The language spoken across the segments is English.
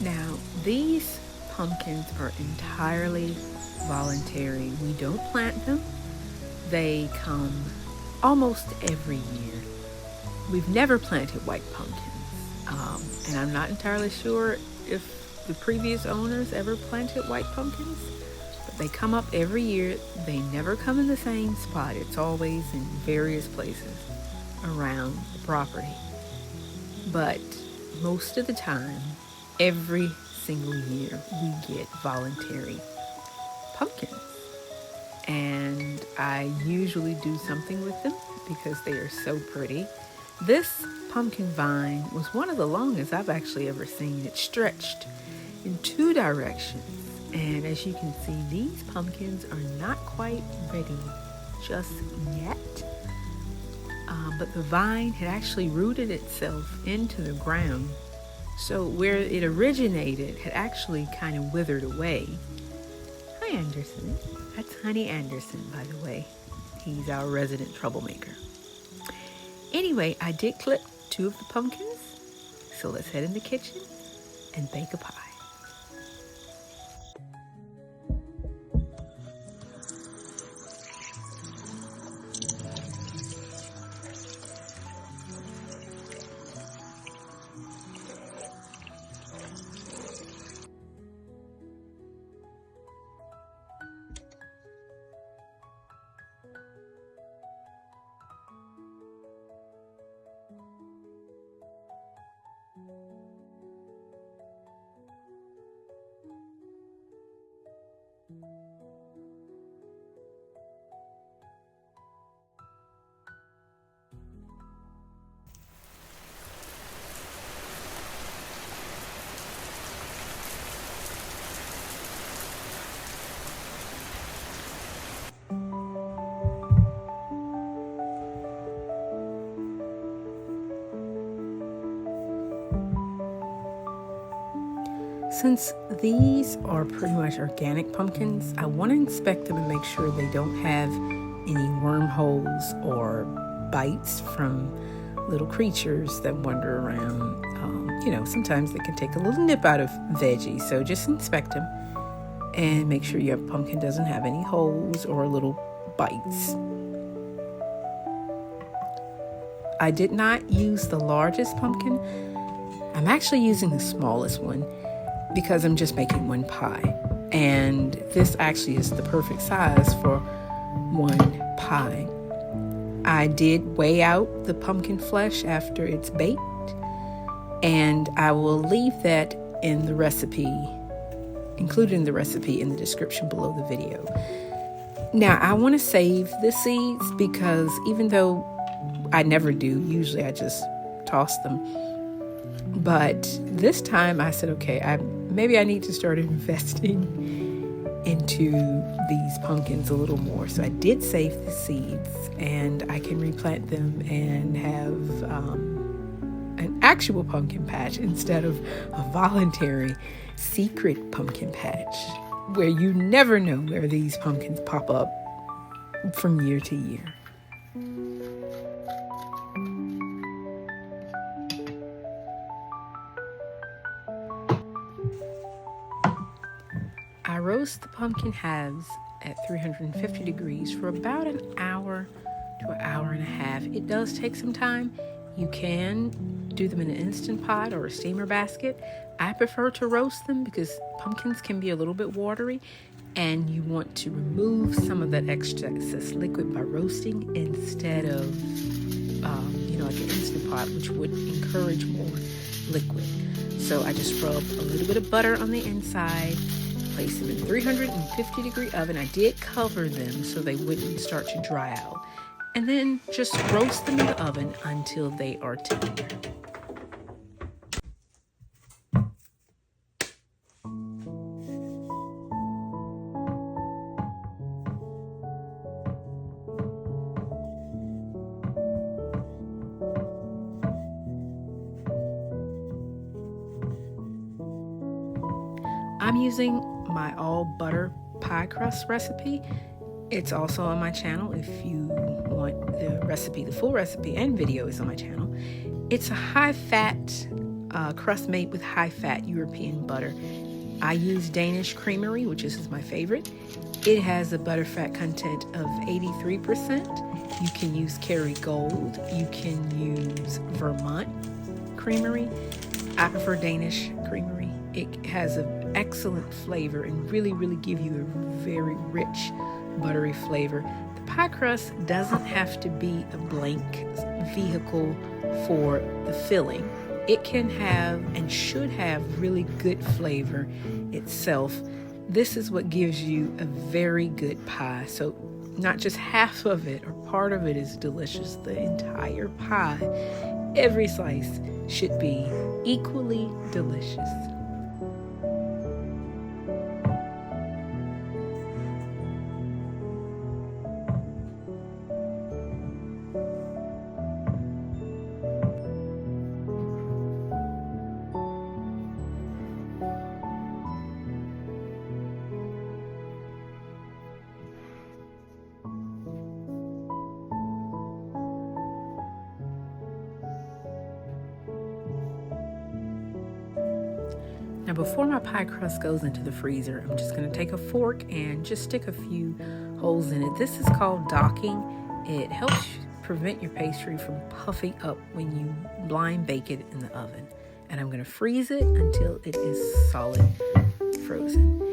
Now, these pumpkins are entirely voluntary. We don't plant them. They come almost every year. We've never planted white pumpkins, and I'm not entirely sure if the previous owners ever planted white pumpkins, but they come up every year. They never come in the same spot. It's always in various places around the property. But most of the time, every single year, we get voluntary pumpkins. And I usually do something with them because they are so pretty. This pumpkin vine was one of the longest I've actually ever seen. It stretched in two directions. And as you can see, these pumpkins are not quite ready just yet. But the vine had actually rooted itself into the ground. So where it originated had actually kind of withered away. Hi, Anderson. That's Honey Anderson, by the way. He's our resident troublemaker. Anyway, I did clip 2 of the pumpkins. So let's head in the kitchen and bake a pie. Since these are pretty much organic pumpkins, I want to inspect them and make sure they don't have any wormholes or bites from little creatures that wander around. Sometimes they can take a little nip out of veggies, so just inspect them and make sure your pumpkin doesn't have any holes or little bites. I did not use the largest pumpkin. I'm actually using the smallest one because I'm just making one pie. And this actually is the perfect size for one pie. I did weigh out the pumpkin flesh after it's baked, and I will leave that in the recipe, included in the recipe in the description below the video. Now, I want to save the seeds because even though I never do, usually I just toss them. But this time I said, okay, maybe I need to start investing into these pumpkins a little more. So I did save the seeds, and I can replant them and have an actual pumpkin patch instead of a voluntary secret pumpkin patch where you never know where these pumpkins pop up from year to year. I roast the pumpkin halves at 350 degrees for about an hour to an hour and a half. It does take some time. You can do them in an Instant Pot or a steamer basket. I prefer to roast them because pumpkins can be a little bit watery, and you want to remove some of that excess liquid by roasting instead of, like an Instant Pot, which would encourage more liquid. So I just rub a little bit of butter on the inside, place them in 350 degree oven. I did cover them so they wouldn't start to dry out. And then just roast them in the oven until they are tender. I'm using my all butter pie crust recipe. It's also on my channel if you want the recipe. The full recipe and video is on my channel. It's a high fat crust made with high-fat European butter. I use Danish creamery, which is my favorite. It has a butter fat content of 83%. You can use Kerrygold. You can use Vermont creamery. I prefer Danish creamery. It has an excellent flavor and really give you a very rich, buttery flavor. The pie crust doesn't have to be a blank vehicle for the filling. It can have and should have really good flavor itself. This is what gives you a very good pie. So not just half of it or part of it is delicious. The entire pie, every slice should be equally delicious. Now before my pie crust goes into the freezer, I'm just going to take a fork and just stick a few holes in it. This is called docking. It helps prevent your pastry from puffing up when you blind bake it in the oven. And I'm going to freeze it until it is solid frozen.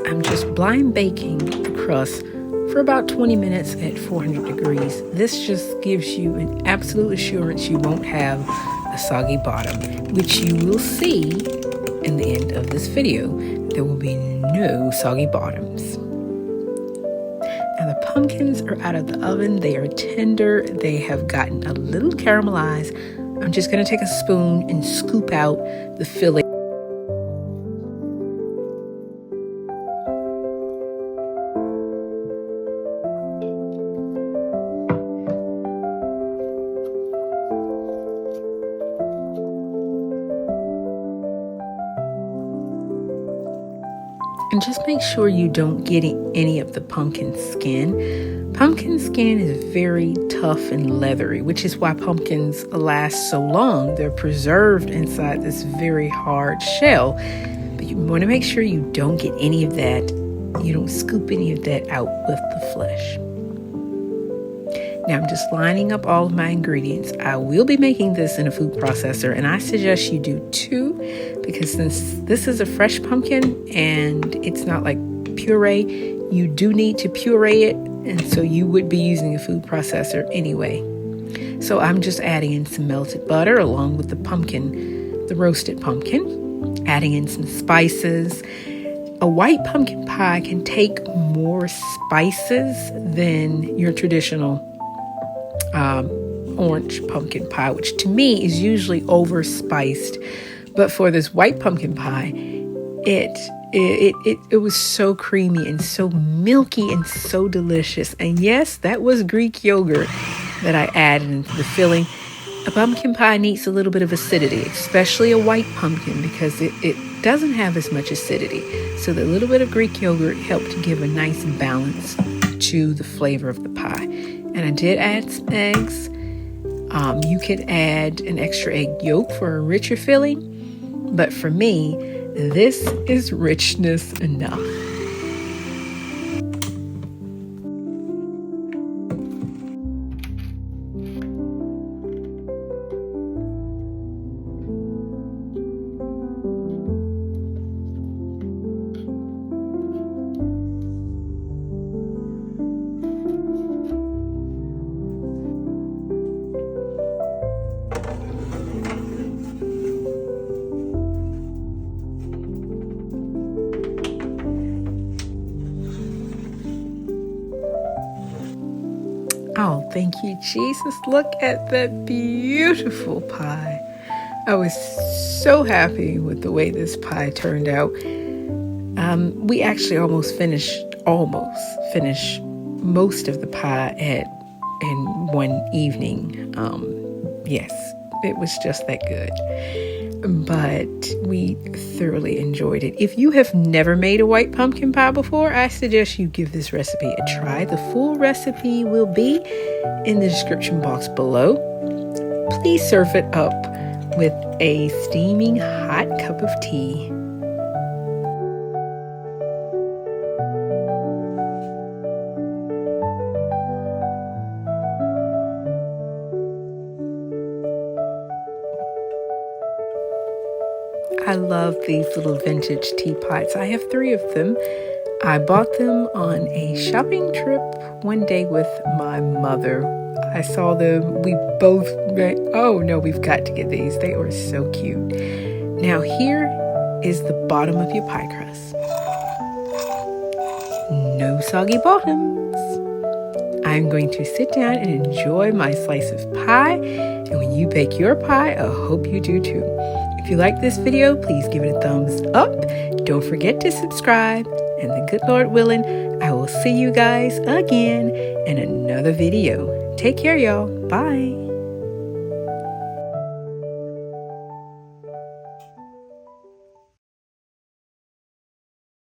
I'm just blind baking the crust for about 20 minutes at 400 degrees. This just gives you an absolute assurance you won't have a soggy bottom, which you will see in the end of this video. There will be no soggy bottoms. Now the pumpkins are out of the oven. They are tender. They have gotten a little caramelized. I'm just going to take a spoon and scoop out the filling. And just make sure you don't get any of the pumpkin skin. Pumpkin skin is very tough and leathery, which is why pumpkins last so long. They're preserved inside this very hard shell. But you want to make sure you don't get any of that. You don't scoop any of that out with the flesh. Now I'm just lining up all of my ingredients. I will be making this in a food processor, and I suggest you do 2 because since this is a fresh pumpkin and it's not like puree, you do need to puree it, and so you would be using a food processor anyway. So I'm just adding in some melted butter along with the pumpkin, the roasted pumpkin, adding in some spices. A white pumpkin pie can take more spices than your traditional orange pumpkin pie, which to me is usually overspiced. But for this white pumpkin pie, it was so creamy and so milky and so delicious. And yes, that was Greek yogurt that I added into the filling. A pumpkin pie needs a little bit of acidity, especially a white pumpkin, because it doesn't have as much acidity. So the little bit of Greek yogurt helped to give a nice balance to the flavor of the pie. And I did add some eggs. You could add an extra egg yolk for a richer filling. But for me, this is richness enough. Oh, thank you, Jesus. Look at that beautiful pie. I was so happy with the way this pie turned out. We actually almost finished most of the pie in one evening. Yes, it was just that good. But we thoroughly enjoyed it. If you have never made a white pumpkin pie before, I suggest you give this recipe a try. The full recipe will be in the description box below. Please serve it up with a steaming hot cup of tea. I love these little vintage teapots. I have 3 of them. I bought them on a shopping trip one day with my mother. I saw them. We both went, oh no, we've got to get these. They are so cute. Now here is the bottom of your pie crust. No soggy bottoms. I'm going to sit down and enjoy my slice of pie. And when you bake your pie, I hope you do too. If you like this video, please give it a thumbs up. Don't forget to subscribe. And the good Lord willing, I will see you guys again in another video. Take care, y'all. Bye.